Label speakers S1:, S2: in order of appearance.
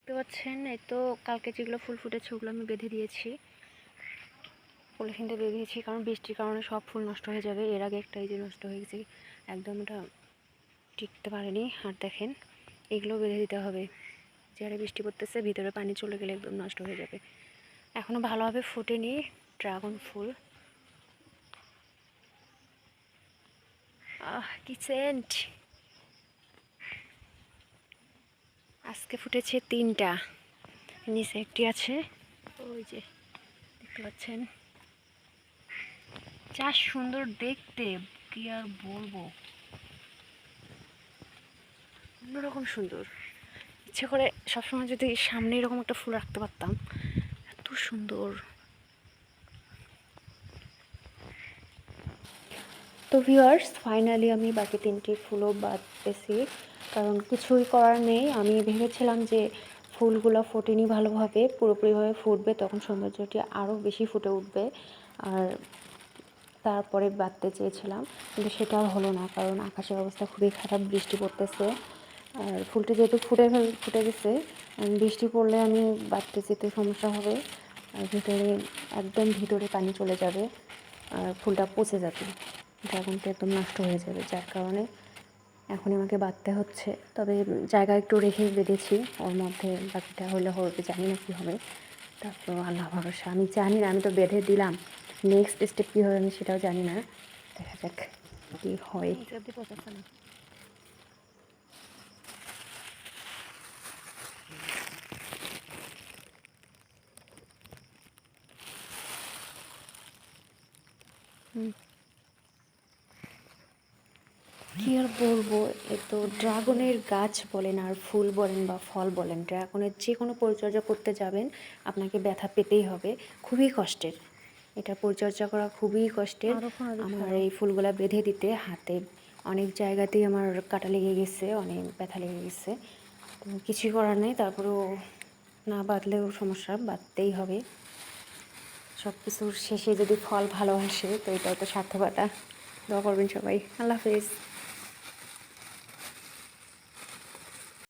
S1: দেখতে পাচ্ছেন, এই তো কালকে যেগুলো ফুল ফুটেছে ওগুলো আমি বেঁধে দিয়েছি, পলিথিনটা বেঁধে দিয়েছি, কারণ বৃষ্টির কারণে সব ফুল নষ্ট হয়ে যাবে। এর আগে একটা এই যে নষ্ট হয়ে গেছে, একদম এটা টিকতে পারেনি। আর দেখেন, এগুলো বেঁধে দিতে হবে, যারা বৃষ্টি পড়তেছে ভিতরে পানি চলে গেলে একদম নষ্ট হয়ে যাবে। এখনও ভালোভাবে ফুটেনি ড্রাগন ফুল। কি সেন্ট! আজকে ফুটেছে 3টা, নিচে একটি আছে, ওই যে দেখতে পাচ্ছেন। যা সুন্দর দেখতে, কি আর বলবো, অন্যরকম সুন্দর। ইচ্ছে করে সবসময় যদি সামনে এরকম একটা ফুল রাখতে পারতাম, এত সুন্দর। তো ভিউয়ার্স, ফাইনালি আমি বাকি 3টি ফুলও বাঁধতেছি, কারণ কিছুই করার নেই। আমি ভেবেছিলাম যে ফুলগুলো ফোটেনি ভালোভাবে, পুরোপুরিভাবে ফুটবে, তখন সৌন্দর্যটি আরও বেশি ফুটে উঠবে, আর তারপরে বাঁধতে চেয়েছিলাম, কিন্তু সেটা আর হলো না, কারণ আকাশের অবস্থা খুবই খারাপ, বৃষ্টি পড়তেছে। আর ফুলটি যেহেতু ফুটে গেছে, বৃষ্টি পড়লে আমি বাঁধতে যেতে সমস্যা হবে, আর একদম ভিতরে পানি চলে যাবে, আর ফুলটা পচে যাবে, ড্রাগনটা একদম নষ্ট হয়ে যাবে, যার কারণে এখনই আমাকে বাঁধতে হচ্ছে। তবে জায়গা একটু রেখে বেঁধেছি, ওর মধ্যে বাকিটা হলে হবে, জানি না কী হবে। তারপর আল্লাহ ভরসা, আমি জানি না, আমি তো বেঁধে দিলাম, নেক্সট স্টেপ কী হবে আমি সেটাও জানি না, দেখা যাক কী হয়। কী আর বলবো, এ তো ড্রাগনের গাছ বলেন আর ফুল বলেন বা ফল বলেন, ড্রাগনের যে কোনো পরিচর্যা করতে যাবেন আপনাকে ব্যথা পেতেই হবে, খুবই কষ্টের। এটা পরিচর্যা করা খুবই কষ্টের। আমার এই ফুলগুলা বেঁধে দিতে হাতে অনেক জায়গাতেই আমার কাটা লেগে গেছে, অনেক ব্যথা লেগে গেছে, তো কিছুই করার নেই। তারপরেও না বাঁধলেও সমস্যা, বাঁধতেই হবে। সব কিছুর শেষে যদি ফল ভালো আসে তো এটাও তো সার্থকতা। দোয়া করবেন সবাই। আল্লাহ হাফেজ।